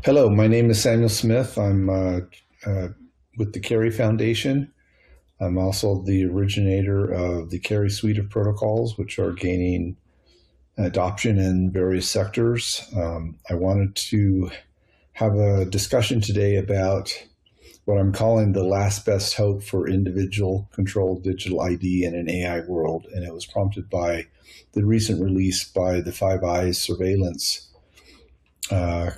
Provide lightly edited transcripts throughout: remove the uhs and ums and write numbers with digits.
Hello, my name is Samuel Smith. I'm uh, with the Cary Foundation. I'm also the originator of the Cary suite of protocols, which are gaining adoption in various sectors. I wanted to have a discussion today about what I'm calling the last best hope for individual controlled digital ID in an AI world. And it was prompted by the recent release by the Five Eyes surveillance uh,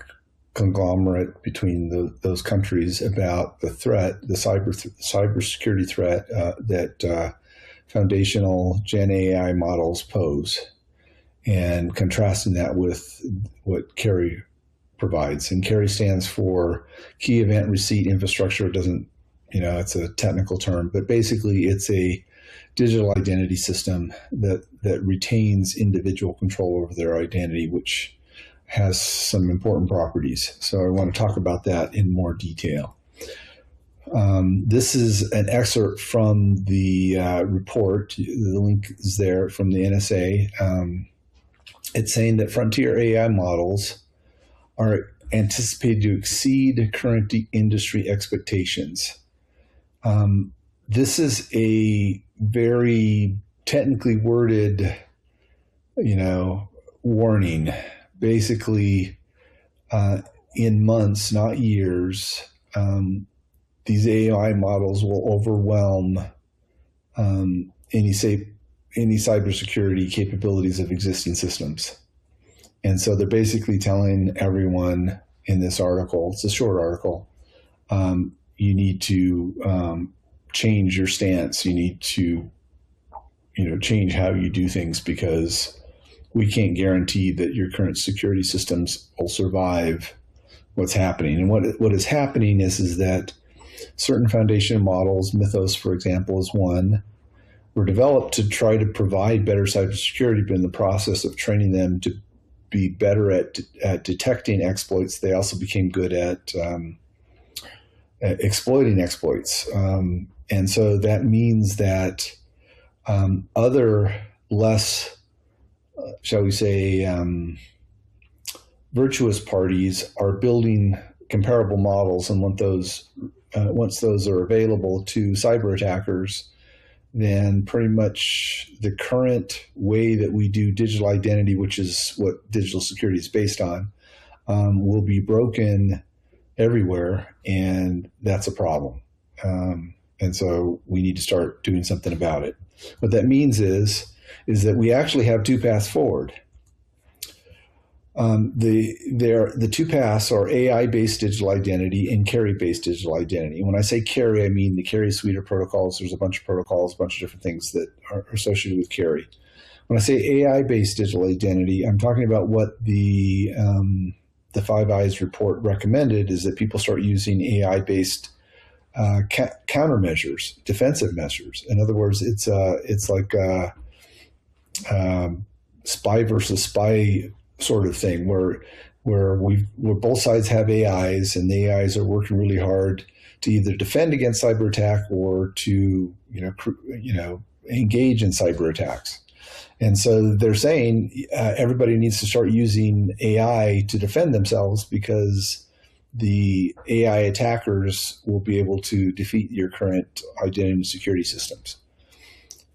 conglomerate between those countries about the threat, the cybersecurity threat that foundational Gen AI models pose, and contrasting that with what Cary provides. And Cary stands for Key Event Receipt Infrastructure. It doesn't, it's a technical term, but basically it's a digital identity system that retains individual control over their identity, which has some important properties. So I want to talk about that in more detail. This is an excerpt from the report. The link is there from the NSA. It's saying that frontier AI models are anticipated to exceed current industry expectations. This is a very technically worded, warning. Basically, in months, not years, these AI models will overwhelm any cybersecurity capabilities of existing systems. And so they're basically telling everyone in this article, it's a short article, you need to change your stance. You need to, change how you do things, because we can't guarantee that your current security systems will survive what's happening. And what is happening is that certain foundation models, Mythos, for example, is one, were developed to try to provide better cybersecurity, but in the process of training them to be better at detecting exploits, they also became good at exploiting exploits. And so that means that other less shall we say, virtuous parties are building comparable models, and once those are available to cyber attackers, then pretty much the current way that we do digital identity, which is what digital security is based on, will be broken everywhere, and that's a problem. And so we need to start doing something about it. What that means is that we actually have two paths forward. The two paths are AI-based digital identity and Cary-based digital identity. And when I say Cary, I mean the Cary suite of protocols. There's a bunch of protocols, a bunch of different things that are associated with Cary. When I say AI-based digital identity, I'm talking about what the Five Eyes report recommended is that people start using AI-based countermeasures, defensive measures. In other words, it's like spy versus spy sort of thing, where both sides have AIs, and the AIs are working really hard to either defend against cyber attack or to engage in cyber attacks. And so they're saying everybody needs to start using AI to defend themselves, because the AI attackers will be able to defeat your current identity and security systems.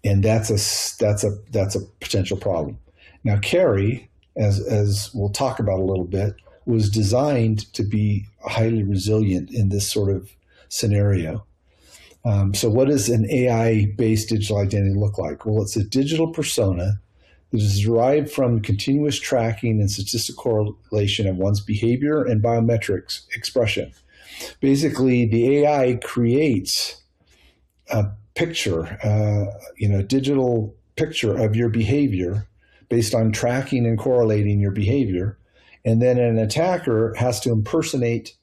And that's a potential problem. Now, Cary, as we'll talk about a little bit, was designed to be highly resilient in this sort of scenario. So what does an AI-based digital identity look like? Well, it's a digital persona that is derived from continuous tracking and statistical correlation of one's behavior and biometrics expression. Basically, the AI creates a picture, digital picture of your behavior based on tracking and correlating your behavior. And then an attacker has to impersonate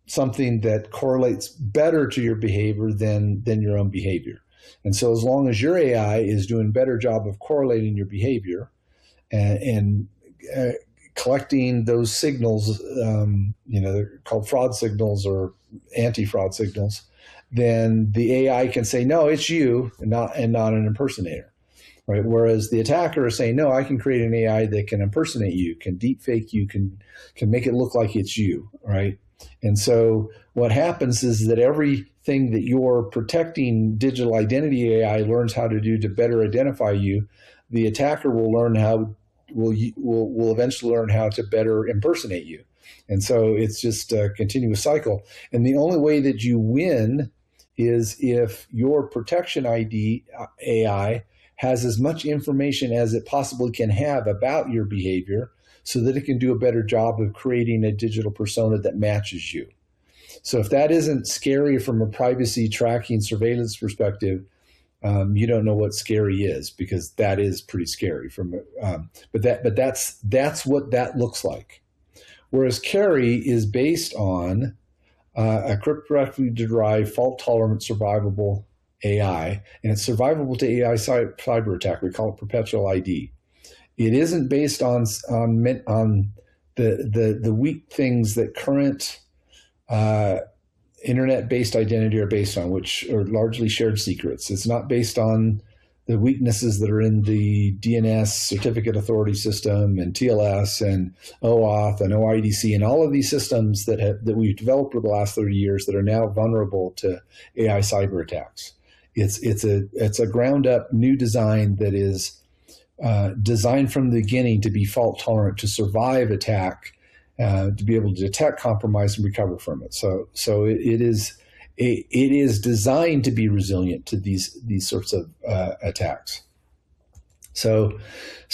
something that correlates better to your behavior than your own behavior. And so as long as your AI is doing a better job of correlating your behavior and collecting those signals, they're called fraud signals or anti-fraud signals, then the AI can say, no, it's you, and not an impersonator. right? Whereas the attacker is saying, no, I can create an AI that can impersonate you, can deep fake you, can make it look like it's you, right? And so what happens is that everything that your protecting digital identity AI learns how to do to better identify you, the attacker will learn how will eventually learn how to better impersonate you. And so it's just a continuous cycle. And the only way that you win is if your protection ID AI has as much information as it possibly can have about your behavior so that it can do a better job of creating a digital persona that matches you. So if that isn't scary from a privacy tracking surveillance perspective, you don't know what scary is, because that is pretty scary. But that's what that looks like. Whereas Carry is based on a cryptographically derived, fault-tolerant, survivable AI, and it's survivable to AI cyber attack. We call it perpetual ID. It isn't based on the weak things that current internet-based identity are based on, which are largely shared secrets. It's not based on the weaknesses that are in the DNS certificate authority system and TLS and OAuth and OIDC and all of these systems that we've developed over the last 30 years that are now vulnerable to AI cyber attacks. It's a ground up new design that is designed from the beginning to be fault tolerant, to survive attack, to be able to detect compromise and recover from it. So it is designed to be resilient to these sorts of attacks. So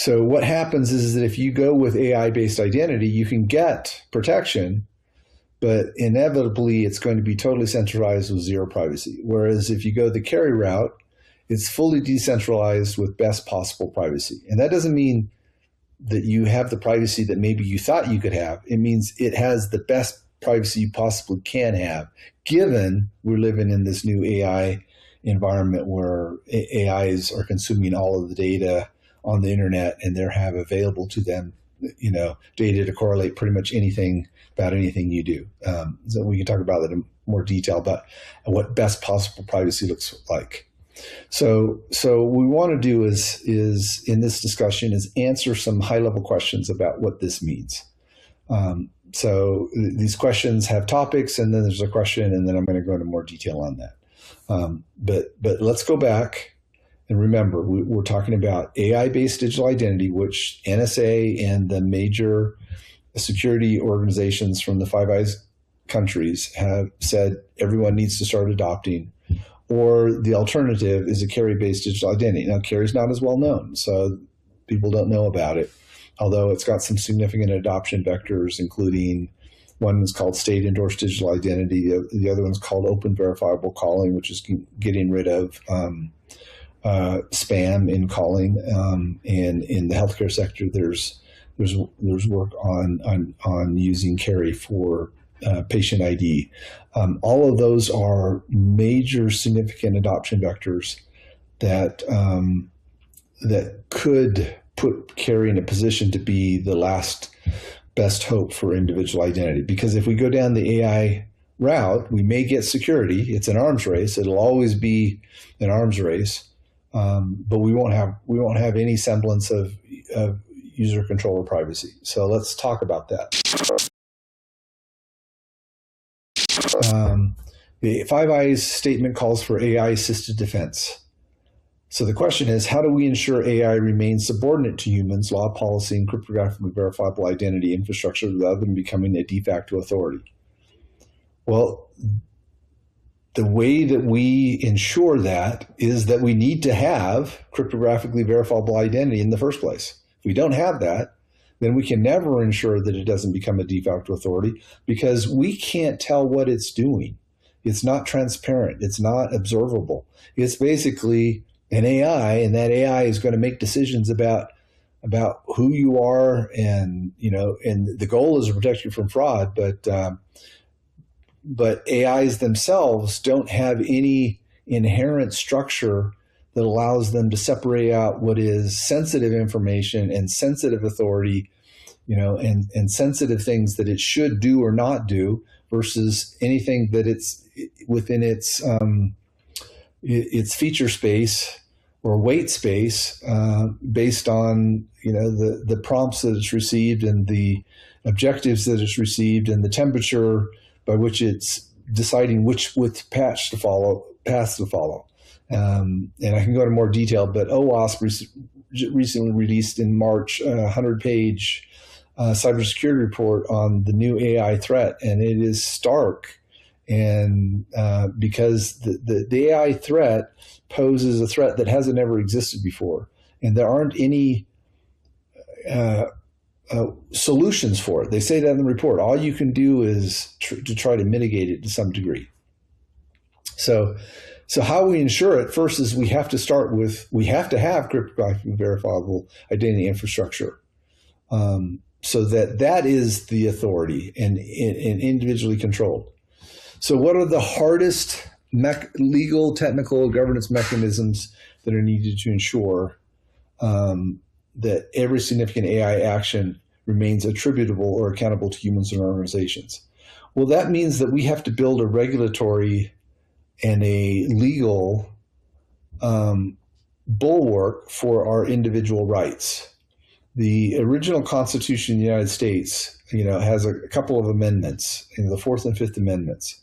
what happens is that if you go with AI-based identity, you can get protection, but inevitably it's going to be totally centralized with zero privacy. Whereas if you go the Carry route, it's fully decentralized with best possible privacy. And that doesn't mean that you have the privacy that maybe you thought you could have. It means it has the best privacy you possibly can have, given we're living in this new AI environment where AIs are consuming all of the data on the internet, and they have available to them, data to correlate pretty much anything about anything you do. So we can talk about that in more detail about what best possible privacy looks like. So what we want to do is in this discussion is answer some high level questions about what this means. So these questions have topics, and then there's a question, and then I'm going to go into more detail on that. But let's go back and remember, we're talking about AI-based digital identity, which NSA and the major security organizations from the Five Eyes countries have said everyone needs to start adopting. Or the alternative is a Carry-based digital identity. Now, Carry's not as well known, so people don't know about it, although it's got some significant adoption vectors, including one is called state-endorsed digital identity. The other one's called open verifiable calling, which is getting rid of spam in calling. And in the healthcare sector, there's work on using Carry for patient ID. All of those are major significant adoption vectors that could put Carry in a position to be the last best hope for individual identity. Because if we go down the AI route, we may get security. It's an arms race. It'll always be an arms race, but we won't have any semblance of user control or privacy. So let's talk about that. The Five Eyes statement calls for AI-assisted defense. So the question is, how do we ensure AI remains subordinate to humans, law, policy, and cryptographically verifiable identity infrastructure rather than becoming a de facto authority? Well, the way that we ensure that is that we need to have cryptographically verifiable identity in the first place. If we don't have that, then we can never ensure that it doesn't become a de facto authority, because we can't tell what it's doing. It's not transparent. It's not observable. It's basically an AI, and that AI is going to make decisions about who you are, and and the goal is to protect you from fraud. But AIs themselves don't have any inherent structure that allows them to separate out what is sensitive information and sensitive authority, and sensitive things that it should do or not do versus anything that it's within its feature space or weight space based on the prompts that it's received and the objectives that it's received and the temperature by which it's deciding which path to follow. And I can go into more detail, but OWASP recently released in March a 100-page cybersecurity report on the new AI threat, and it is stark. And because the AI threat poses a threat that hasn't ever existed before, and there aren't any solutions for it. They say that in the report. All you can do is to try to mitigate it to some degree. So how we ensure it first is we have to have cryptographic and verifiable identity infrastructure, so that is the authority and individually controlled. So what are the hardest legal, technical, governance mechanisms that are needed to ensure that every significant AI action remains attributable or accountable to humans and organizations? Well, that means that we have to build a regulatory and a legal bulwark for our individual rights. The original Constitution of the United States, has a couple of amendments, the Fourth and Fifth Amendments.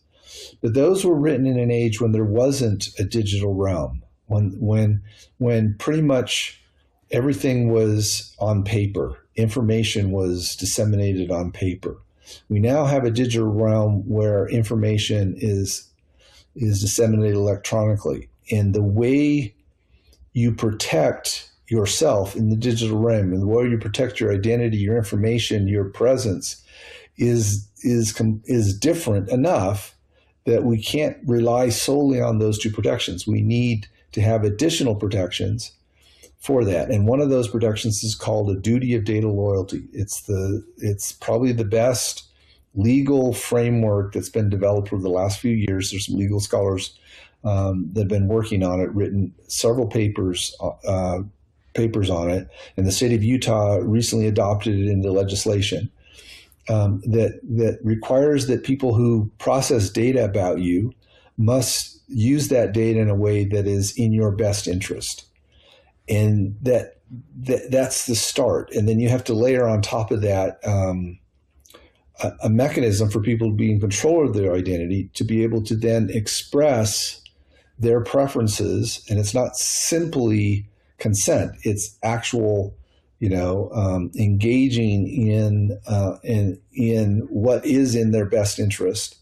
But those were written in an age when there wasn't a digital realm, when pretty much everything was on paper, information was disseminated on paper. We now have a digital realm where information is disseminated electronically, and the way you protect yourself in the digital realm and the way you protect your identity, your information, your presence is different enough that we can't rely solely on those two protections. We need to have additional protections for that. And one of those protections is called a duty of data loyalty. It's probably the best legal framework that's been developed over the last few years. There's some legal scholars that have been working on it, written several papers on it. And the state of Utah recently adopted it into legislation. That requires that people who process data about you must use that data in a way that is in your best interest. And that's the start. And then you have to layer on top of that a mechanism for people to be in control of their identity, to be able to then express their preferences. And it's not simply consent, it's actual engaging in what is in their best interest,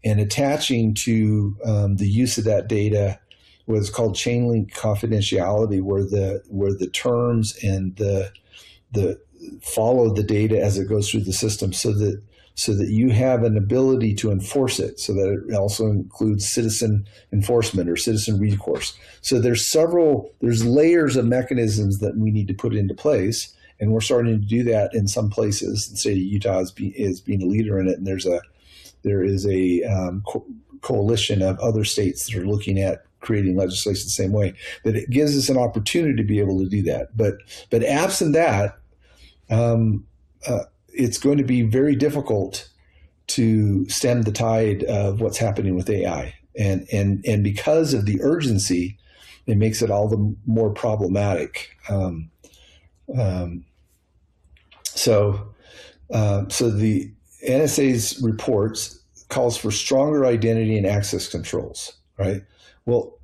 and attaching to the use of that data what's called chain link confidentiality, where the terms and the follow the data as it goes through the system, so that you have an ability to enforce it, so that it also includes citizen enforcement or citizen recourse. So there's layers of mechanisms that we need to put into place, and we're starting to do that in some places. The state of Utah is being a leader in it, and there is a coalition of other states that are looking at creating legislation the same way. That it gives us an opportunity to be able to do that. But absent that, it's going to be very difficult to stem the tide of what's happening with AI. And because of the urgency, it makes it all the more problematic. So the NSA's reports calls for stronger identity and access controls, right? Well,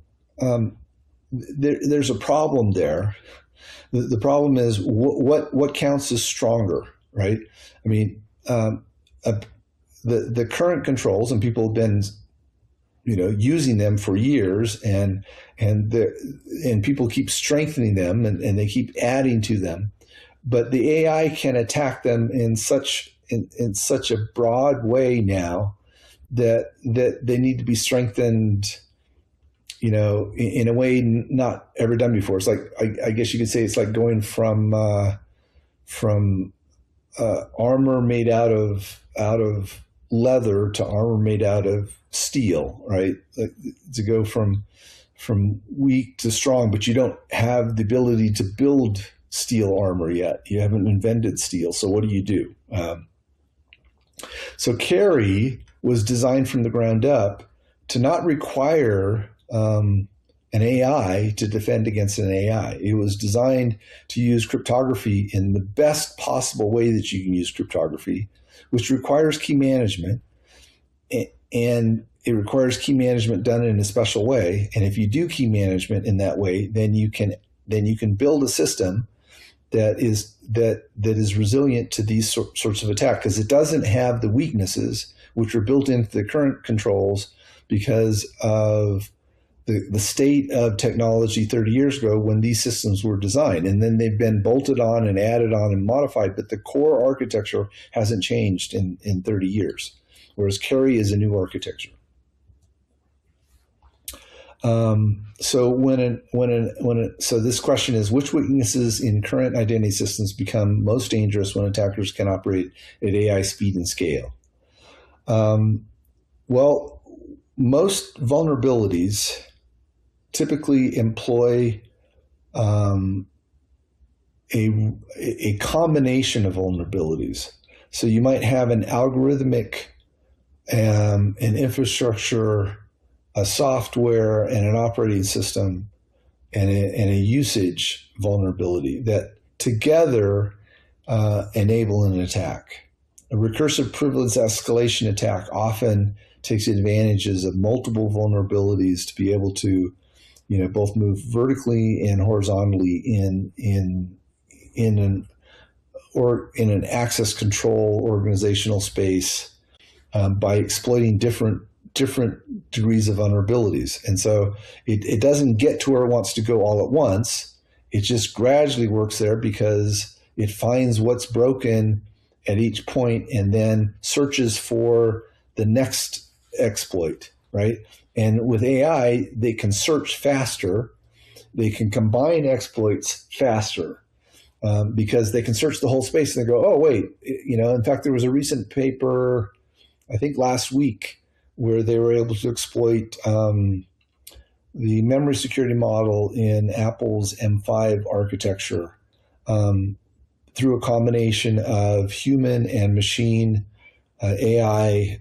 there's a problem there. The problem is what counts as stronger, right? I mean, the current controls, and people have been, using them for years, and people keep strengthening them, and they keep adding to them, but the AI can attack them in such a broad way now that they need to be strengthened, in a way not ever done before. It's like, I guess you could say it's like going from armor made out of leather to armor made out of steel, right? Like, to go from weak to strong, but you don't have the ability to build steel armor yet. You haven't invented steel. So what do you do? So Cary was designed from the ground up to not require an AI to defend against an AI. It was designed to use cryptography in the best possible way that you can use cryptography, which requires key management. And it requires key management done in a special way. And if you do key management in that way, then you can build a system that is resilient to these sorts of attack, because it doesn't have the weaknesses which were built into the current controls because of the state of technology 30 years ago when these systems were designed. And then they've been bolted on and added on and modified, but the core architecture hasn't changed in 30 years, whereas Cary is a new architecture. So this question is, which weaknesses in current identity systems become most dangerous when attackers can operate at AI speed and scale? Well, most vulnerabilities typically employ a combination of vulnerabilities. So you might have an algorithmic, an infrastructure, a software, and an operating system, and a usage vulnerability that together enable an attack. A recursive privilege escalation attack often takes advantages of multiple vulnerabilities to be able to, both move vertically and horizontally in an access control organizational space by exploiting different degrees of vulnerabilities. And so it doesn't get to where it wants to go all at once. It just gradually works there because it finds what's broken at each point and then searches for the next exploit, right? And with AI, they can search faster. They can combine exploits faster because they can search the whole space and they go, oh, wait, in fact, there was a recent paper, I think last week, where they were able to exploit the memory security model in Apple's M5 architecture through a combination of human and machine AI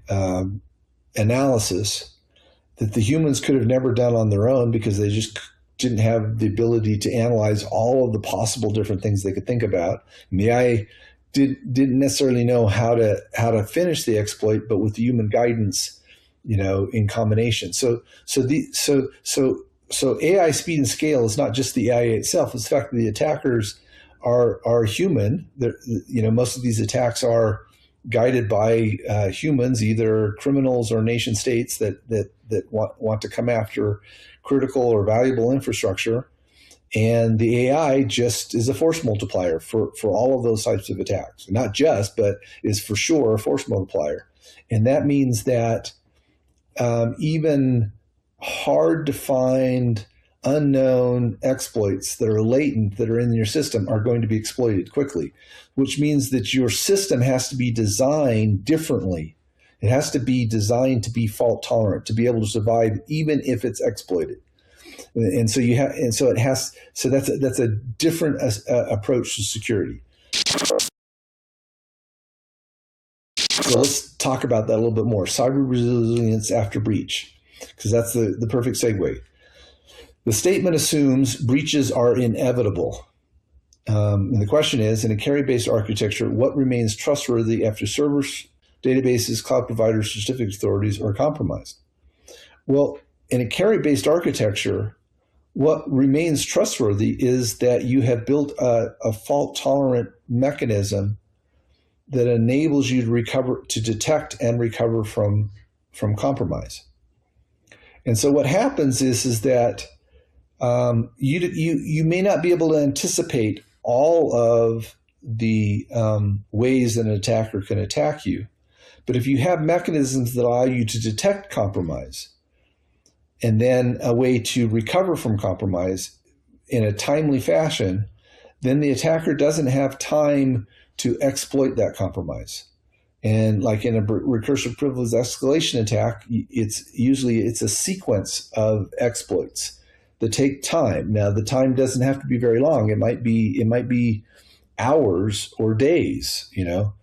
analysis that the humans could have never done on their own because they just didn't have the ability to analyze all of the possible different things they could think about. And the AI didn't necessarily know how to finish the exploit, but with the human guidance, in combination. So AI speed and scale is not just the AI itself. It's the fact that the attackers are human. Most of these attacks are guided by humans, either criminals or nation states that want to come after critical or valuable infrastructure. And the AI just is a force multiplier for all of those types of attacks. Not just, but is for sure a force multiplier. And that means that even hard to find, unknown exploits that are latent, that are in your system, are going to be exploited quickly, which means that your system has to be designed differently. It has to be designed to be fault tolerant, to be able to survive even if it's exploited. And so that's a different approach to security. So let's talk about that a little bit more. Cyber resilience after breach, because that's the perfect segue. The statement assumes breaches are inevitable. And the question is, in a Cary-based architecture, what remains trustworthy after servers, databases, cloud providers, certificate authorities are compromised? Well, in a Cary-based architecture, what remains trustworthy is that you have built a fault-tolerant mechanism that enables you to detect and recover from compromise. And so what happens is that you may not be able to anticipate all of the ways that an attacker can attack you, but if you have mechanisms that allow you to detect compromise and then a way to recover from compromise in a timely fashion, then the attacker doesn't have time to exploit that compromise. And like in a recursive privilege escalation attack, it's a sequence of exploits that take time. Now, the time doesn't have to be very long. It might be hours or days. Now,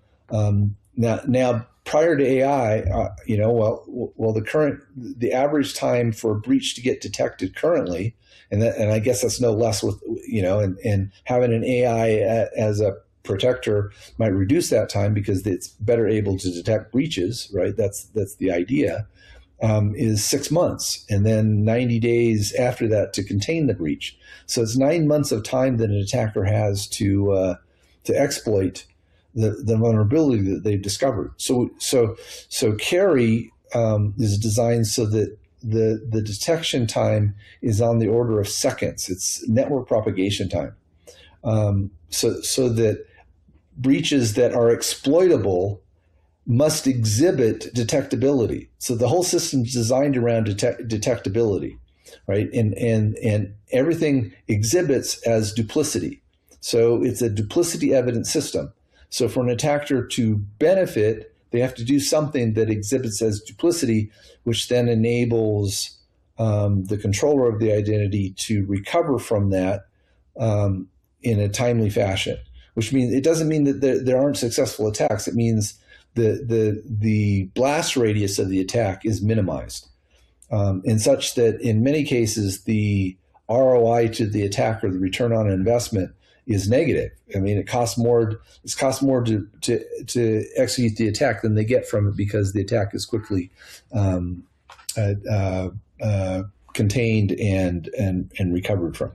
prior to AI, the average time for a breach to get detected currently, and I guess that's no less with, and having an AI as a protector might reduce that time because it's better able to detect breaches, right? That's the idea. Is 6 months, and then 90 days after that to contain the breach. So it's 9 months of time that an attacker has to exploit the vulnerability that they've discovered. So Carry is designed so that the detection time is on the order of seconds. It's network propagation time. So that breaches that are exploitable must exhibit detectability. So the whole system is designed around detectability, right? And everything exhibits as duplicity. So it's a duplicity evident system. So for an attacker to benefit, they have to do something that exhibits as duplicity, which then enables the controller of the identity to recover from that in a timely fashion. Which means it doesn't mean that there aren't successful attacks. It means the blast radius of the attack is minimized, and such that in many cases the ROI to the attacker, the return on investment, is negative. I mean, it costs more to execute the attack than they get from it because the attack is quickly contained and recovered from.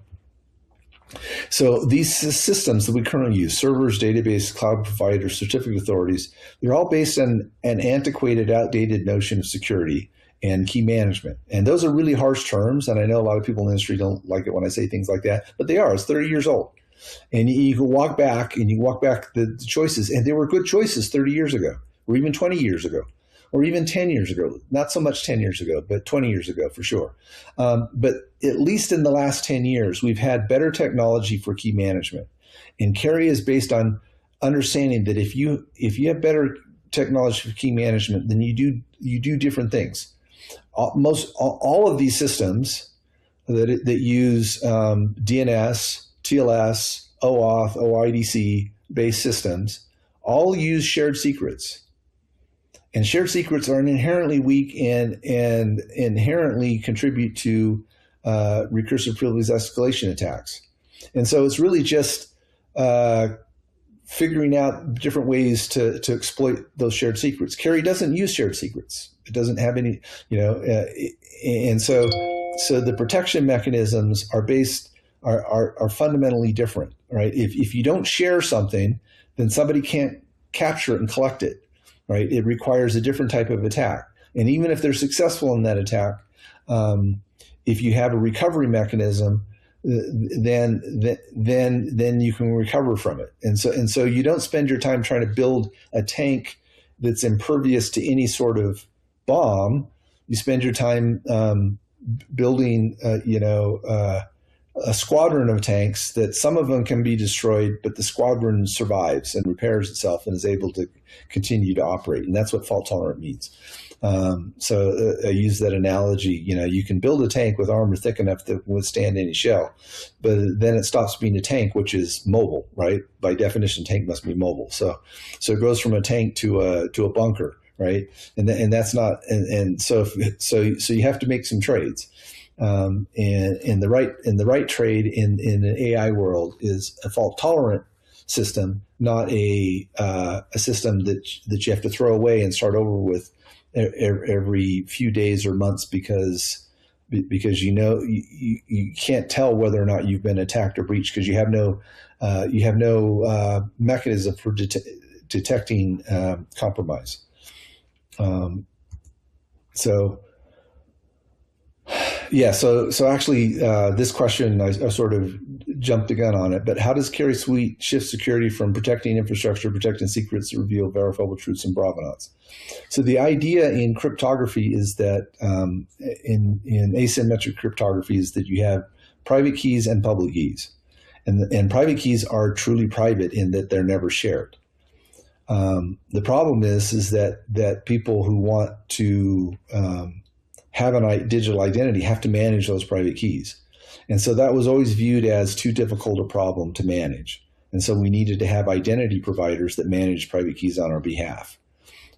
So these systems that we currently use, servers, database, cloud providers, certificate authorities, they're all based on an antiquated, outdated notion of security and key management. And those are really harsh terms, and I know a lot of people in the industry don't like it when I say things like that, but they are. It's 30 years old. And you can walk back the choices, and they were good choices 30 years ago, or even 20 years ago, or even 10 years ago. Not so much 10 years ago, but 20 years ago for sure. But at least in the last 10 years, we've had better technology for key management. And Carry is based on understanding that if you have better technology for key management, then you do different things. All of these systems that use DNS, TLS, OAuth, OIDC based systems all use shared secrets. And shared secrets are inherently weak and inherently contribute to recursive privilege escalation attacks. And so it's really just figuring out different ways to exploit those shared secrets. Carry doesn't use shared secrets. It doesn't have any, and so the protection mechanisms are fundamentally different, right? If you don't share something, then somebody can't capture it and collect it. Right, it requires a different type of attack, and even if they're successful in that attack, if you have a recovery mechanism, then you can recover from it. And so you don't spend your time trying to build a tank that's impervious to any sort of bomb. You spend your time building, a squadron of tanks that some of them can be destroyed, but the squadron survives and repairs itself and is able to continue to operate. And that's what fault tolerant means. So I use that analogy. You can build a tank with armor thick enough to withstand any shell, but then it stops being a tank, which is mobile, right? By definition, tank must be mobile. So it goes from a tank to a bunker, right? And that's not. And so you have to make some trades. And the right trade in an AI world is a fault tolerant system, not a system that you have to throw away and start over with every few days or months because you can't tell whether or not you've been attacked or breached because you have no mechanism for detecting compromise. So actually, this question, I sort of jumped the gun on it, but how does Carry Suite shift security from protecting infrastructure, protecting secrets to reveal verifiable truths and provenance? So the idea in cryptography is that in asymmetric cryptography is that you have private keys and public keys. And private keys are truly private in that they're never shared. The problem is that people who want to have a digital identity have to manage those private keys. And so that was always viewed as too difficult a problem to manage. And so we needed to have identity providers that manage private keys on our behalf,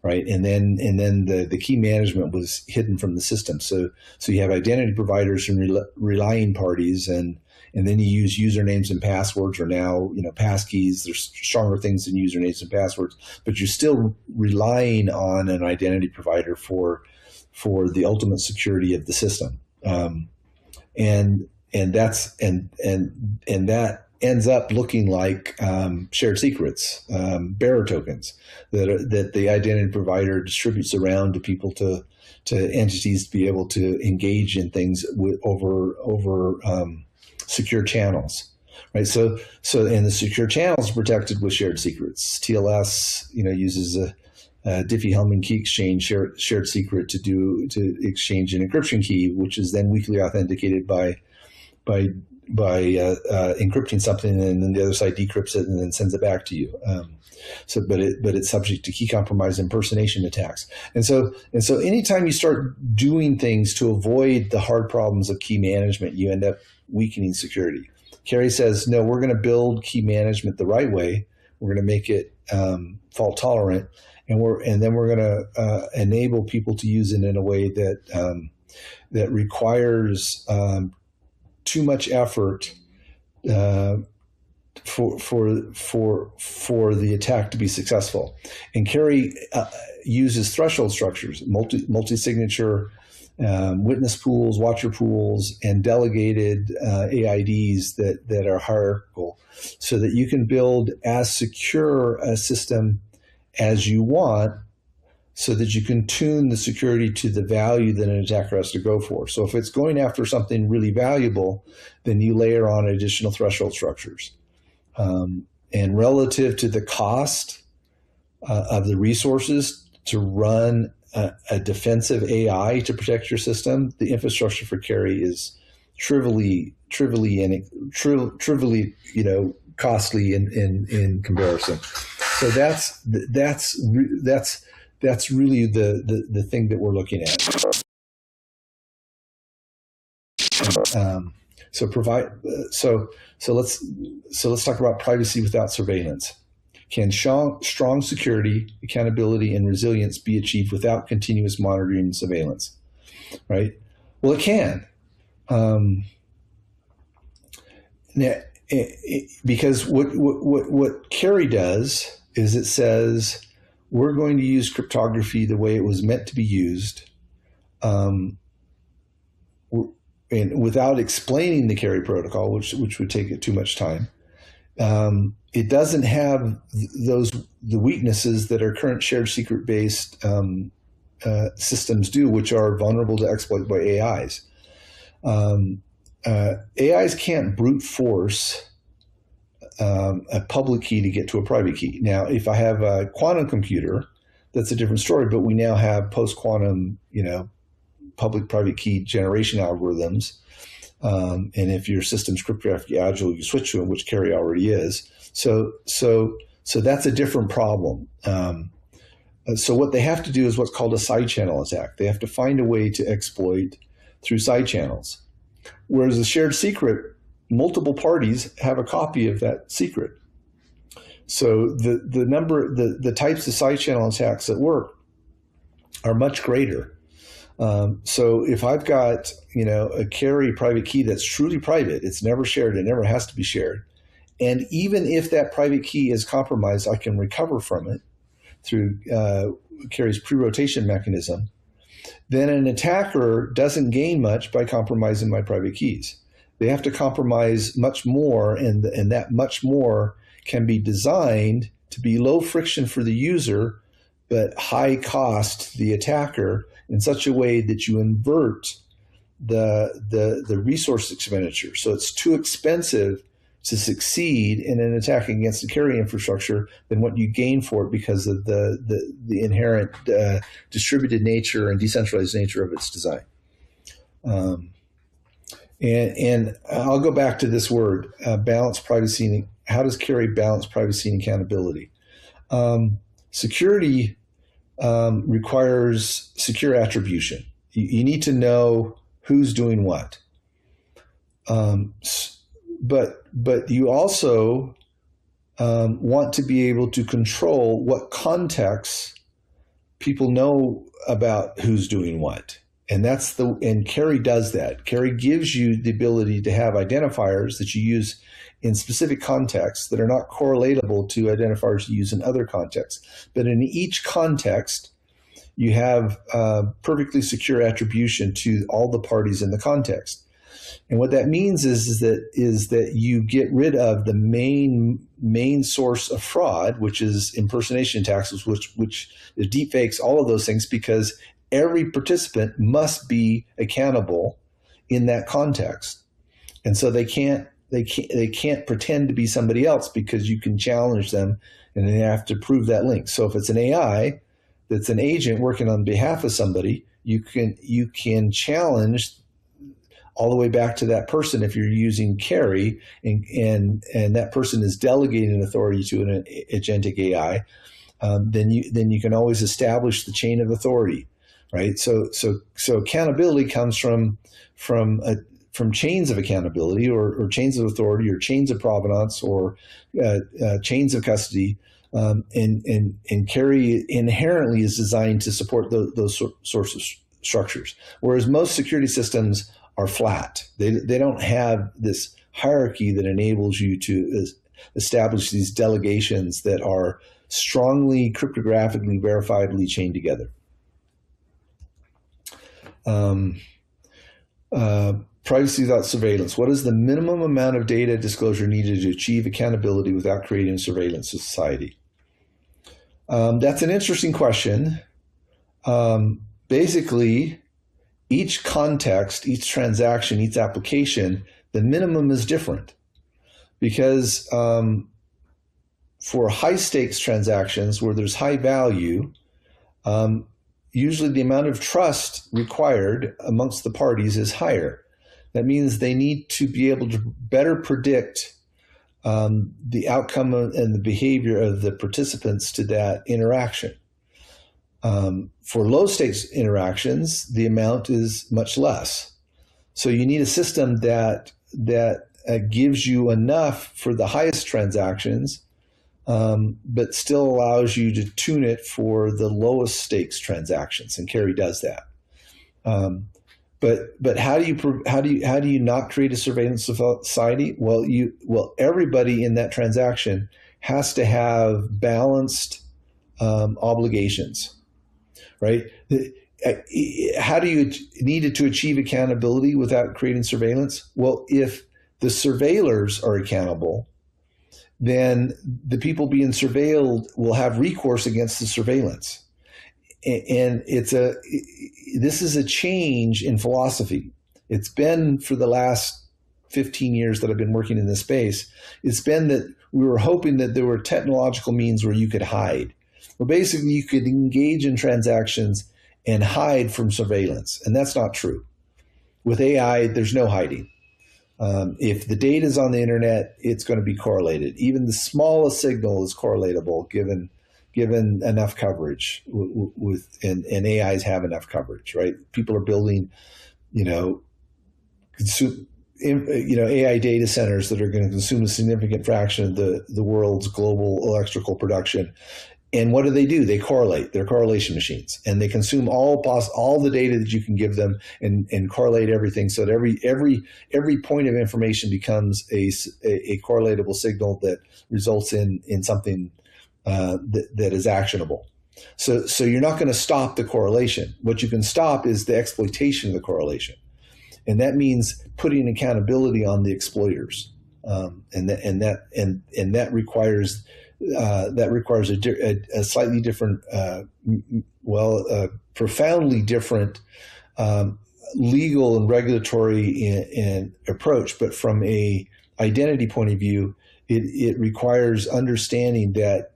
right? And then the key management was hidden from the system. So you have identity providers and relying parties, and then you use usernames and passwords, or now passkeys. There's stronger things than usernames and passwords, but you're still relying on an identity provider for the ultimate security of the system. And that ends up looking like shared secrets, bearer tokens that the identity provider distributes around to people, to entities, to be able to engage in things over secure channels, right? So and the secure channels are protected with shared secrets. TLS uses a Diffie-Hellman key exchange shared secret to exchange an encryption key, which is then weakly authenticated by encrypting something, and then the other side decrypts it and then sends it back to you. But it's subject to key compromise impersonation attacks. And so anytime you start doing things to avoid the hard problems of key management, you end up weakening security. Kerry says, no, we're going to build key management the right way. We're going to make it fault tolerant, and then we're going to enable people to use it in a way that requires too much effort for the attack to be successful. And Kerry uses threshold structures, multi-signature witness pools, watcher pools, and delegated AIDs that are hierarchical, so that you can build as secure a system as you want, so that you can tune the security to the value that an attacker has to go for. So if it's going after something really valuable, then you layer on additional threshold structures. And relative to the cost of the resources to run a defensive AI to protect your system, the infrastructure for Kerry is trivially costly in comparison. So that's really the thing that we're looking at. So let's talk about privacy without surveillance. Can strong security, accountability, and resilience be achieved without continuous monitoring and surveillance? Right? Well, it can. Because what Kerry does is it says, we're going to use cryptography the way it was meant to be used, and without explaining the Kerry protocol, which would take it too much time. It doesn't have the weaknesses that our current shared secret based systems do, which are vulnerable to exploit by AIs. AIs can't brute force a public key to get to a private key. Now, if I have a quantum computer, that's a different story, but we now have post-quantum, public-private key generation algorithms. And if your system's cryptographically agile, you switch to it, which Kerry already is. So that's a different problem. So what they have to do is what's called a side channel attack. They have to find a way to exploit through side channels. Whereas a shared secret, multiple parties have a copy of that secret. So the types of side channel attacks that work are much greater. So if I've got a Kerry private key that's truly private, it's never shared, it never has to be shared, and even if that private key is compromised, I can recover from it through Kerry's pre-rotation mechanism. Then an attacker doesn't gain much by compromising my private keys. They have to compromise much more, and that much more can be designed to be low friction for the user, but high cost to the attacker in such a way that you invert the resource expenditure. So it's too expensive to succeed in an attack against the Kerry infrastructure than what you gain for it because of the inherent distributed nature and decentralized nature of its design. And I'll go back to this word, balance privacy. And how does Kerry balance privacy and accountability? Security requires secure attribution. You need to know who's doing what. But you also want to be able to control what contexts people know about who's doing what. And Kerry does that. Kerry gives you the ability to have identifiers that you use in specific contexts that are not correlatable to identifiers you use in other contexts. But in each context, you have perfectly secure attribution to all the parties in the context. And what that means is that you get rid of the main source of fraud, which is impersonation attacks, which is deepfakes, all of those things, because every participant must be accountable in that context. And so they can't pretend to be somebody else, because you can challenge them and they have to prove that link. So if it's an AI that's an agent working on behalf of somebody, you can challenge all the way back to that person. If you're using Kerry and that person is delegating authority to an agentic AI, then you can always establish the chain of authority, right? So accountability comes from chains of accountability or chains of authority or chains of provenance or chains of custody. And Kerry inherently is designed to support those sorts of structures, whereas most security systems are flat. They don't have this hierarchy that enables you to establish these delegations that are strongly cryptographically verifiably chained together. Privacy without surveillance. What is the minimum amount of data disclosure needed to achieve accountability without creating a surveillance society? That's an interesting question. Basically, each context, each transaction, each application, the minimum is different, because for high stakes transactions where there's high value, usually the amount of trust required amongst the parties is higher. That means they need to be able to better predict the outcome and the behavior of the participants to that interaction. For low stakes interactions, the amount is much less. So you need a system that gives you enough for the highest transactions, but still allows you to tune it for the lowest stakes transactions. And Kerry does that. But how do you not create a surveillance society? Well, everybody in that transaction has to have balanced obligations. Right? How do you need it to achieve accountability without creating surveillance? Well, if the surveillors are accountable, then the people being surveilled will have recourse against the surveillance. And this is a change in philosophy. It's been for the last 15 years that I've been working in this space. It's been that we were hoping that there were technological means where you could hide. Well, basically, you could engage in transactions and hide from surveillance, and that's not true. With AI, there's no hiding. If the data is on the internet, it's going to be correlated. Even the smallest signal is correlatable given enough coverage. And AIs have enough coverage, right? People are building, AI data centers that are going to consume a significant fraction of the world's global electrical production. And what do? They correlate. They're correlation machines, and they consume all the data that you can give them and correlate everything, so that every point of information becomes a correlatable signal that results in something that is actionable. So you're not going to stop the correlation. What you can stop is the exploitation of the correlation, and that means putting accountability on the exploiters, and that requires. That requires a slightly different, profoundly different legal and regulatory and approach. But from a identity point of view, it requires understanding that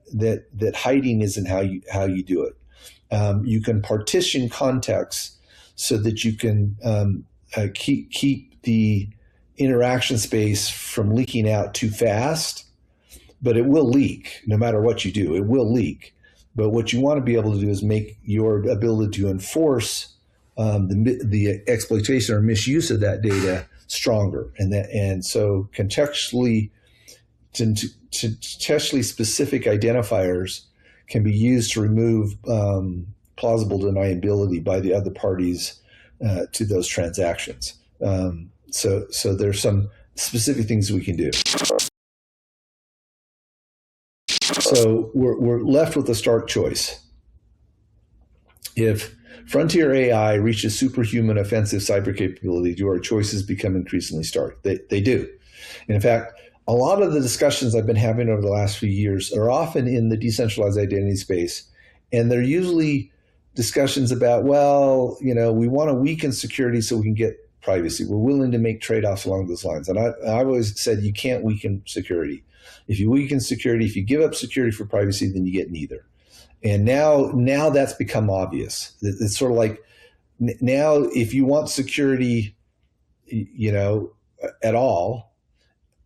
hiding isn't how you do it. You can partition context so that you can keep the interaction space from leaking out too fast. But it will leak no matter what you do. It will leak. But what you want to be able to do is make your ability to enforce the exploitation or misuse of that data stronger. And so contextually specific identifiers can be used to remove plausible deniability by the other parties to those transactions. So there's some specific things we can do. So we're left with a stark choice. If frontier AI reaches superhuman offensive cyber capability, do our choices become increasingly stark? They do. And in fact, a lot of the discussions I've been having over the last few years are often in the decentralized identity space. And they're usually discussions about, well, we want to weaken security so we can get privacy. We're willing to make trade-offs along those lines. And I've always said you can't weaken security. If you weaken security, if you give up security for privacy, then you get neither. And now that's become obvious. It's sort of like now if you want security, at all,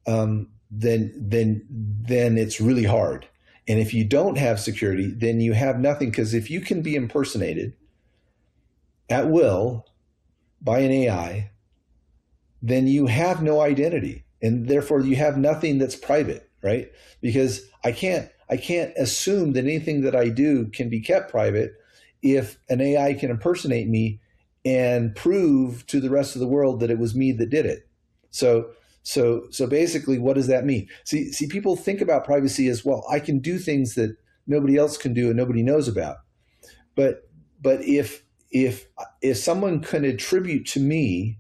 then it's really hard. And if you don't have security, then you have nothing, because if you can be impersonated at will by an AI, then you have no identity, and therefore you have nothing that's private, right? Because I can't assume that anything that I do can be kept private if an AI can impersonate me and prove to the rest of the world that it was me that did it. So basically, what does that mean? See, people think about privacy as, well, I can do things that nobody else can do and nobody knows about. But if someone can attribute to me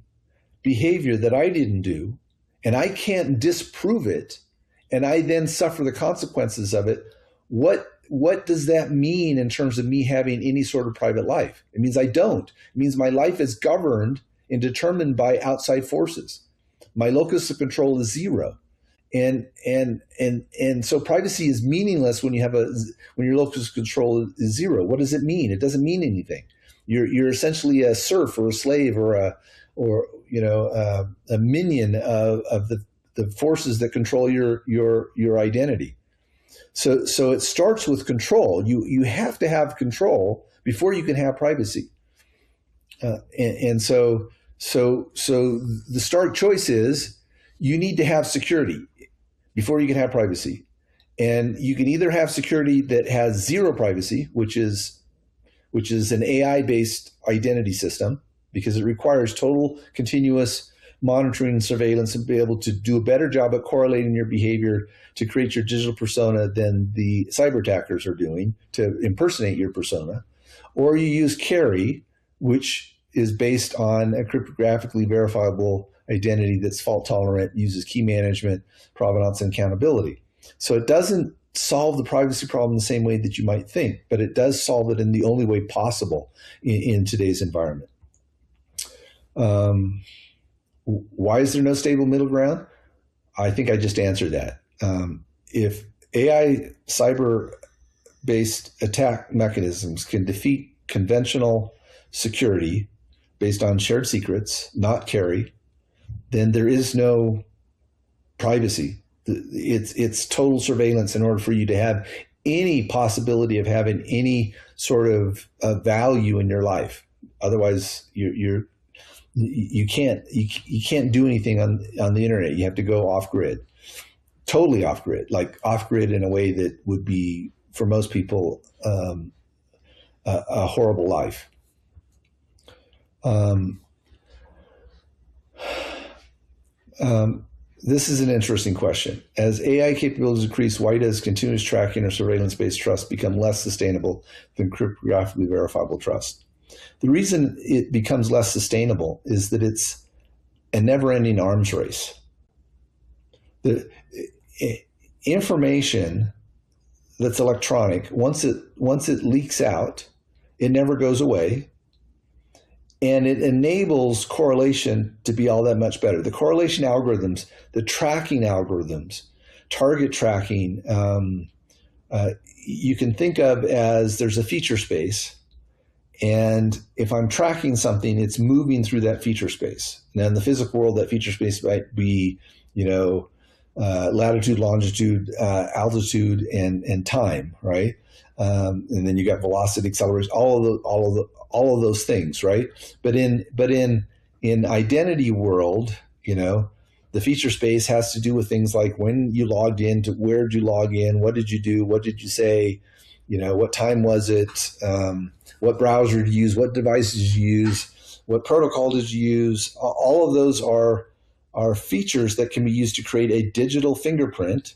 behavior that I didn't do, and I can't disprove it, and I then suffer the consequences of it, what does that mean in terms of me having any sort of private life? It means I don't. It means my life is governed and determined by outside forces. My locus of control is zero. And so privacy is meaningless when your locus of control is zero. What does it mean? It doesn't mean anything. You're essentially a serf or a slave or a minion of the forces that control your identity. So it starts with control. You have to have control before you can have privacy. So the stark choice is you need to have security before you can have privacy. And you can either have security that has zero privacy, which is an AI-based identity system, because it requires total continuous monitoring and surveillance and be able to do a better job at correlating your behavior to create your digital persona than the cyber attackers are doing to impersonate your persona. Or you use Carry, which is based on a cryptographically verifiable identity that's fault tolerant, uses key management, provenance, and accountability. So it doesn't solve the privacy problem the same way that you might think, but it does solve it in the only way possible in today's environment. Why is there no stable middle ground? I think I just answered that. If AI cyber-based attack mechanisms can defeat conventional security based on shared secrets, not Carry, then there is no privacy. It's total surveillance in order for you to have any possibility of having any sort of value in your life. Otherwise, you can't do anything on the internet. You have to go off grid, totally off grid, like off grid in a way that would be for most people a horrible life. This is an interesting question. As AI capabilities increase, why does continuous tracking or surveillance-based trust become less sustainable than cryptographically verifiable trust? The reason it becomes less sustainable is that it's a never-ending arms race. The information that's electronic, once it leaks out, it never goes away. And it enables correlation to be all that much better. The correlation algorithms, the tracking algorithms, target tracking, you can think of as there's a feature space. And if I'm tracking something, it's moving through that feature space. Now in the physical world, that feature space might be, latitude, longitude, altitude, and time, right? And then you got velocity, acceleration, all of those things, right? But in identity world, the feature space has to do with things like when you logged in, to where did you log in, what did you do, what did you say, what time was it, what browser did you use, what devices did you use, what protocol did you use. All of those are features that can be used to create a digital fingerprint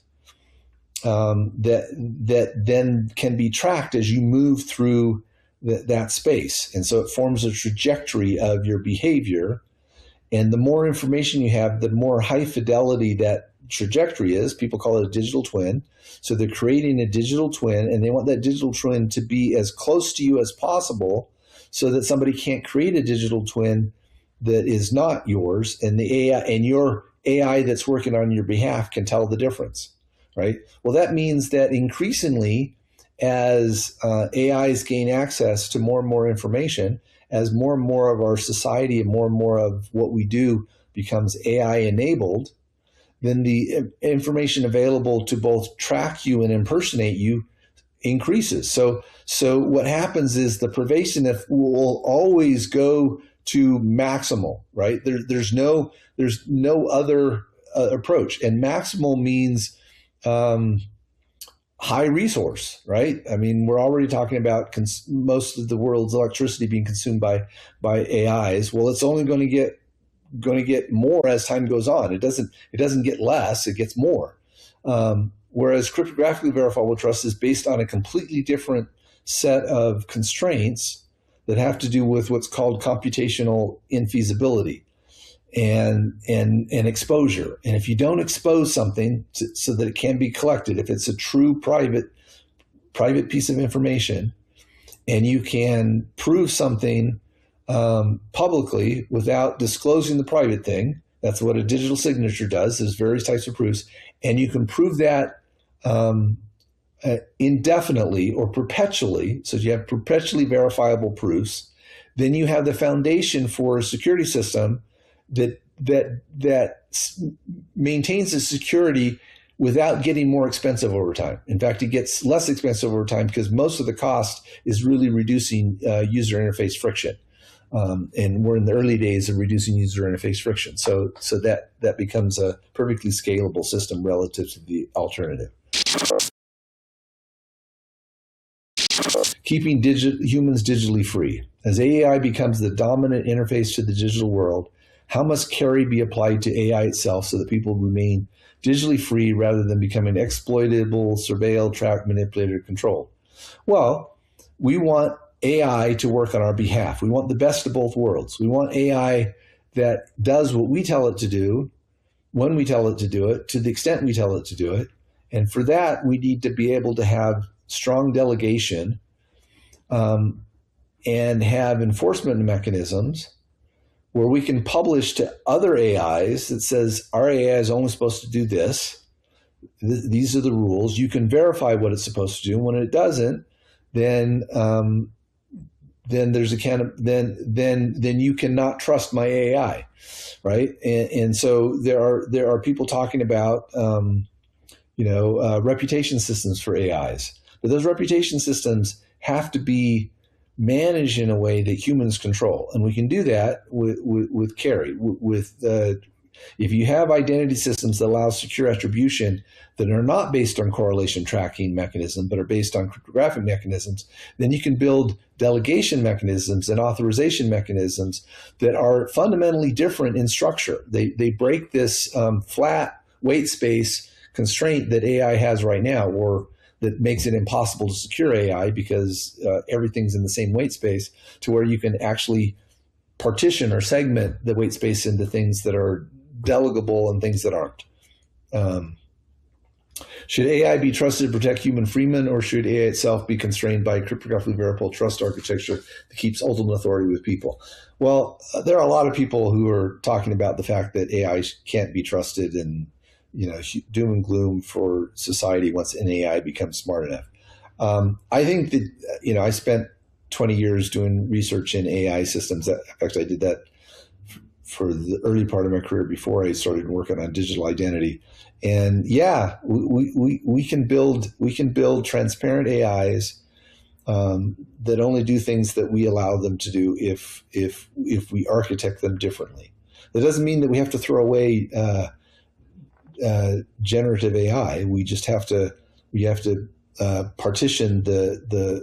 that then can be tracked as you move through that space. And so it forms a trajectory of your behavior. And the more information you have, the more high fidelity that trajectory is. People call it a digital twin. So they're creating a digital twin, and they want that digital twin to be as close to you as possible so that somebody can't create a digital twin that is not yours, and the AI and your AI that's working on your behalf can tell the difference, right? Well, that means that increasingly, as AIs gain access to more and more information, as more and more of our society and more of what we do becomes AI enabled, then the information available to both track you and impersonate you increases. So what happens is the pervasiveness will always go to maximal, right? There's no other approach, and maximal means high resource, right? I mean, we're already talking about most of the world's electricity being consumed by AIs. Well, it's only going to get more as time goes on. It doesn't get less; it gets more. Whereas cryptographically verifiable trust is based on a completely different set of constraints that have to do with what's called computational infeasibility and exposure. And if you don't expose something so that it can be collected, if it's a true private piece of information, and you can prove something publicly without disclosing the private thing, that's what a digital signature does. There's various types of proofs, and you can prove that indefinitely or perpetually, so you have perpetually verifiable proofs, then you have the foundation for a security system that maintains the security without getting more expensive over time. In fact, it gets less expensive over time because most of the cost is really reducing user interface friction. And we're in the early days of reducing user interface friction. So that becomes a perfectly scalable system relative to the alternative. Keeping humans digitally free. As AI becomes the dominant interface to the digital world, how must carry be applied to AI itself so that people remain digitally free rather than becoming exploitable, surveilled, tracked, manipulated, or controlled? Well, we want AI to work on our behalf. We want the best of both worlds. We want AI that does what we tell it to do, when we tell it to do it, to the extent we tell it to do it. And for that, we need to be able to have strong delegation and have enforcement mechanisms where we can publish to other AIs that says our AI is only supposed to do this. These are the rules. You can verify what it's supposed to do. When it doesn't, then there's then you cannot trust my AI, right? And so there are people talking about reputation systems for AIs, but those reputation systems have to be managed in a way that humans control, and we can do that with carry. If you have identity systems that allow secure attribution that are not based on correlation tracking mechanism, but are based on cryptographic mechanisms, then you can build delegation mechanisms and authorization mechanisms that are fundamentally different in structure. They break this flat weight space constraint that AI has right now, or that makes it impossible to secure AI because everything's in the same weight space, to where you can actually partition or segment the weight space into things that are delegable and things that aren't. Should AI be trusted to protect human freemen, or should AI itself be constrained by cryptographically verifiable trust architecture that keeps ultimate authority with people? Well, there are a lot of people who are talking about the fact that AI can't be trusted, and doom and gloom for society once an AI becomes smart enough. I think that I spent 20 years doing research in AI systems. In fact, I did that for the early part of my career before I started working on digital identity. And yeah, we can build transparent AIs that only do things that we allow them to do if we architect them differently. That doesn't mean that we have to throw away generative AI. We have to partition the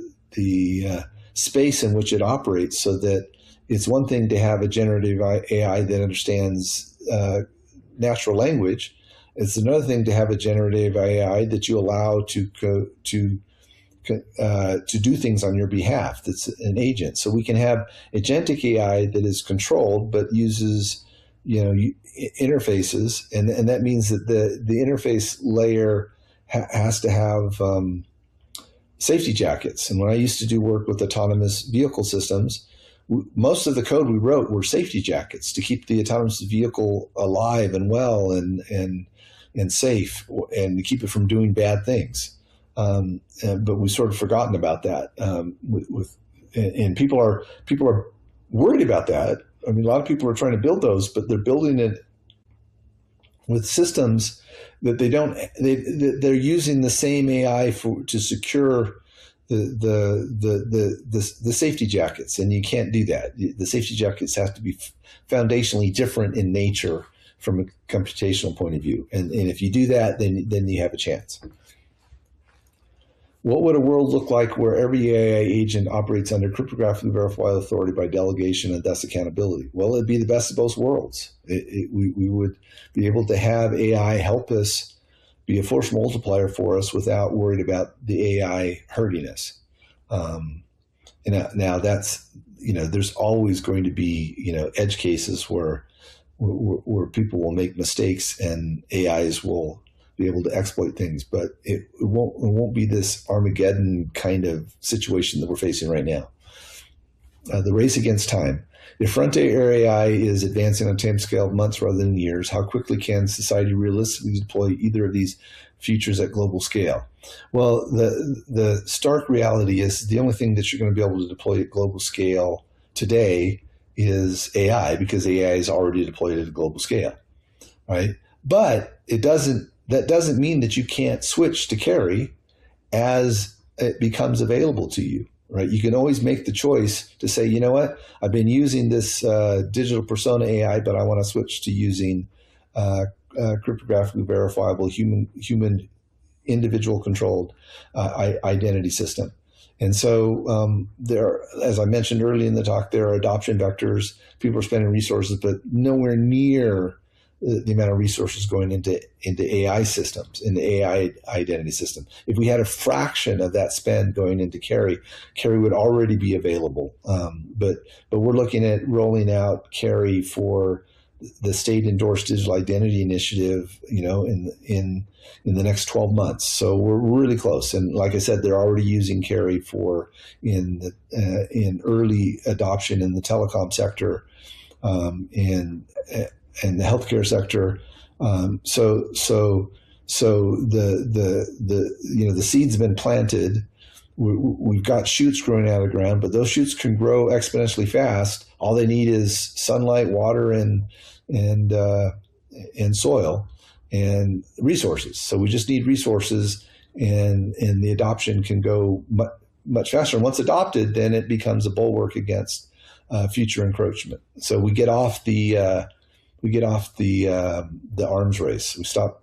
space in which it operates, so that it's one thing to have a generative AI that understands natural language. It's another thing to have a generative AI that you allow to do things on your behalf. That's an agent. So we can have agentic AI that is controlled but uses, interfaces, and that means that the interface layer has to have safety jackets. And when I used to do work with autonomous vehicle systems, most of the code we wrote were safety jackets to keep the autonomous vehicle alive and well and safe, and to keep it from doing bad things. But we've sort of forgotten about that. And people are worried about that. I mean, a lot of people are trying to build those, but they're building it with systems that they're using the same AI to secure the safety jackets, and you can't do that. The safety jackets have to be foundationally different in nature from a computational point of view, and if you do that, then you have a chance. What would a world look like where every AI agent operates under cryptographically verifiable authority by delegation and thus accountability? Well, it'd be the best of both worlds. We would be able to have AI help us, be a force multiplier for us without worried about the AI hurting us. Now that's, there's always going to be, edge cases where people will make mistakes and AIs will be able to exploit things, but it won't be this Armageddon kind of situation that we're facing right now. The race against time. If frontier AI is advancing on a time scale of months rather than years, how quickly can society realistically deploy either of these features at global scale? Well, the stark reality is the only thing that you're going to be able to deploy at global scale today is AI, because AI is already deployed at a global scale, right? But that doesn't mean that you can't switch to Carry as it becomes available to you, right? You can always make the choice to say, you know what, I've been using this digital persona AI, but I want to switch to using cryptographically verifiable human individual controlled identity system. And so as I mentioned earlier in the talk, there are adoption vectors. People are spending resources, but nowhere near the amount of resources going into AI systems, in the AI identity system. If we had a fraction of that spend going into Carry would already be available. But we're looking at rolling out Carry for the state endorsed digital identity initiative, in the next 12 months. So we're really close. And like I said, they're already using Carry in early adoption in the telecom sector, and the healthcare sector. So the seeds have been planted. We've got shoots growing out of the ground, but those shoots can grow exponentially fast. All they need is sunlight, water, and soil and resources. So we just need resources, and the adoption can go much faster. And once adopted, then it becomes a bulwark against future encroachment. So we get off the arms race. We stop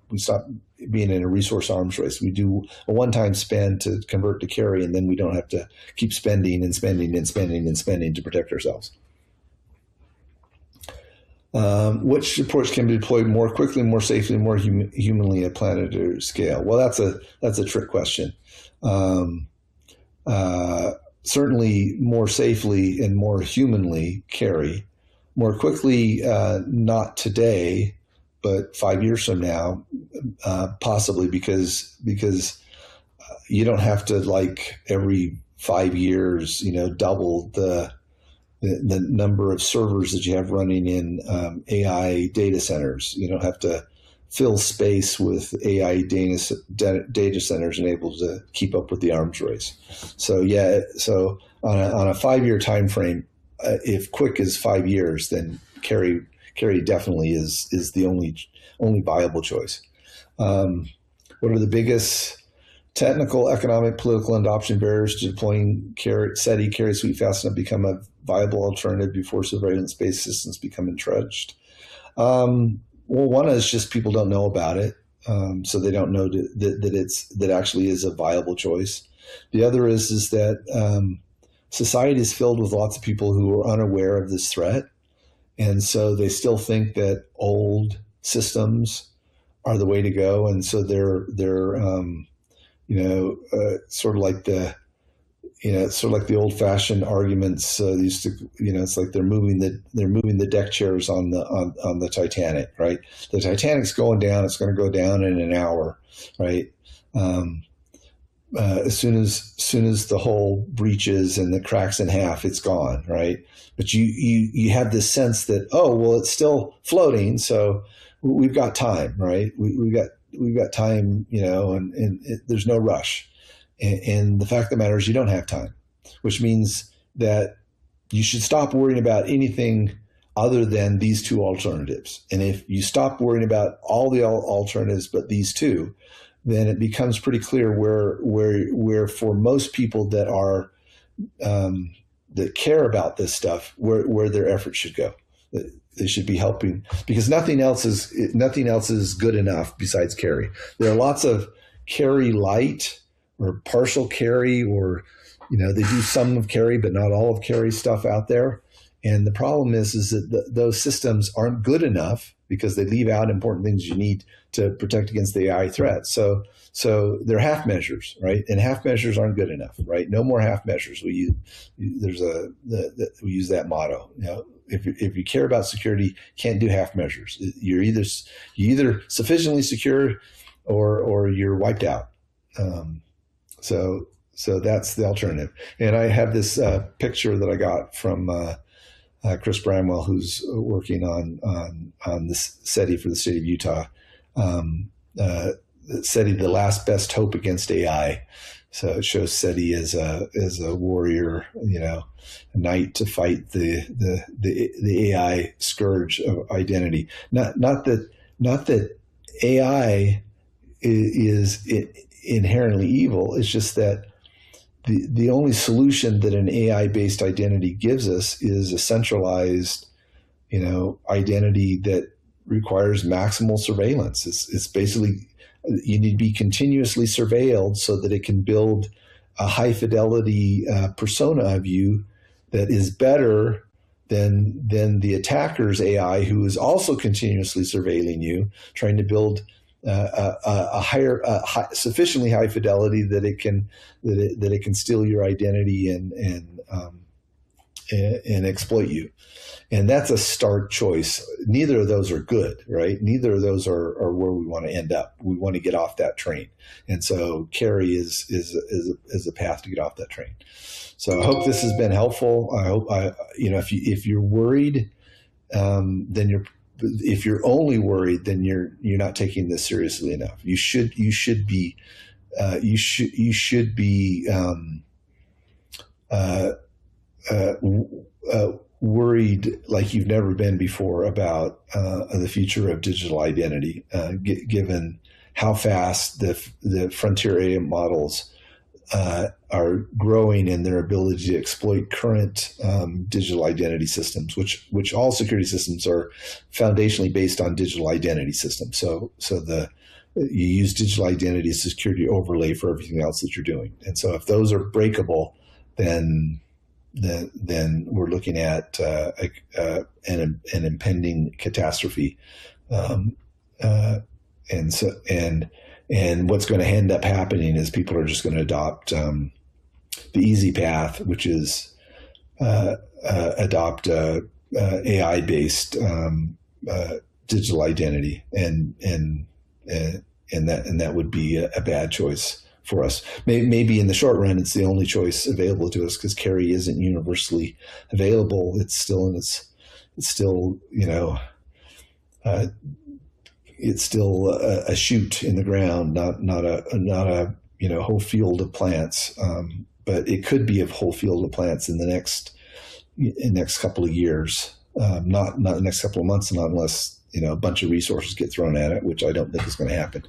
being in a resource arms race. We do a one-time spend to convert to Carry, and then we don't have to keep spending and spending and spending and spending to protect ourselves. Which supports can be deployed more quickly, more safely, more humanly at planetary scale? Well, that's a trick question. Certainly more safely and more humanly Carry. More quickly, not today, but 5 years from now, possibly, because you don't have to, like, every 5 years, double the number of servers that you have running in AI data centers. You don't have to fill space with AI data centers and able to keep up with the arms race. So on a 5-year time frame, if quick is 5 years, then Carry definitely is the only viable choice. What are the biggest technical, economic, political, and adoption barriers to deploying SETI Carry Suite fast enough to become a viable alternative before surveillance-based systems become entrenched? Well, one is just people don't know about it. so they don't know that actually is a viable choice. The other is that society is filled with lots of people who are unaware of this threat, and so they still think that old systems are the way to go, and so they're sort of like the old-fashioned arguments used to. It's like they're moving the deck chairs on the Titanic, right? The Titanic's going down. It's going to go down in an hour, right? As soon as the hull breaches and it cracks in half, it's gone, right? But you have this sense that, oh well, it's still floating, so we've got time, right? We've got time, and there's no rush. And the fact of the matter is you don't have time, which means that you should stop worrying about anything other than these two alternatives. And if you stop worrying about all the alternatives but these two, then it becomes pretty clear where for most people that are that care about this stuff, where their efforts should go. They should be helping, because nothing else is good enough besides carry. There are lots of carry light or partial carry, or they do some of carry but not all of carry stuff out there. And the problem is that those systems aren't good enough because they leave out important things you need to protect against the AI threat. So they're half measures, right? And half measures aren't good enough, right? No more half measures. We use that motto. If you care about security, can't do half measures. You're either sufficiently secure or you're wiped out. So that's the alternative. And I have this picture that I got from Chris Bramwell, who's working on this SETI for the state of Utah. SETI, the last best hope against AI. So it shows SETI as a warrior, a knight to fight the AI scourge of identity. Not that AI is inherently evil. It's just that the only solution that an AI-based identity gives us is a centralized, identity that requires maximal surveillance. It's basically, you need to be continuously surveilled so that it can build a high fidelity persona of you that is better than the attacker's AI, who is also continuously surveilling you, trying to build sufficiently high fidelity that it can steal your identity and exploit you. And that's a stark choice. Neither of those are good, right? Neither of those are where we want to end up. We want to get off that train. And so carry is a path to get off that train. So I hope this has been helpful. I hope if you're worried, then if you're only worried, then you're not taking this seriously enough. You should be worried like you've never been before about the future of digital identity, given how fast the frontier AI models are growing in their ability to exploit current digital identity systems, which all security systems are foundationally based on digital identity systems. So you use digital identity as a security overlay for everything else that you're doing. And so if those are breakable, then we're looking at an impending catastrophe. And what's going to end up happening is people are just going to adopt the easy path, which is adopt AI-based digital identity, and that would be a bad choice for us. Maybe in the short run, it's the only choice available to us because carry isn't universally available. It's still a shoot in the ground, not a whole field of plants. But it could be a whole field of plants in the next couple of years, not the next couple of months, not unless a bunch of resources get thrown at it, which I don't think is going to happen.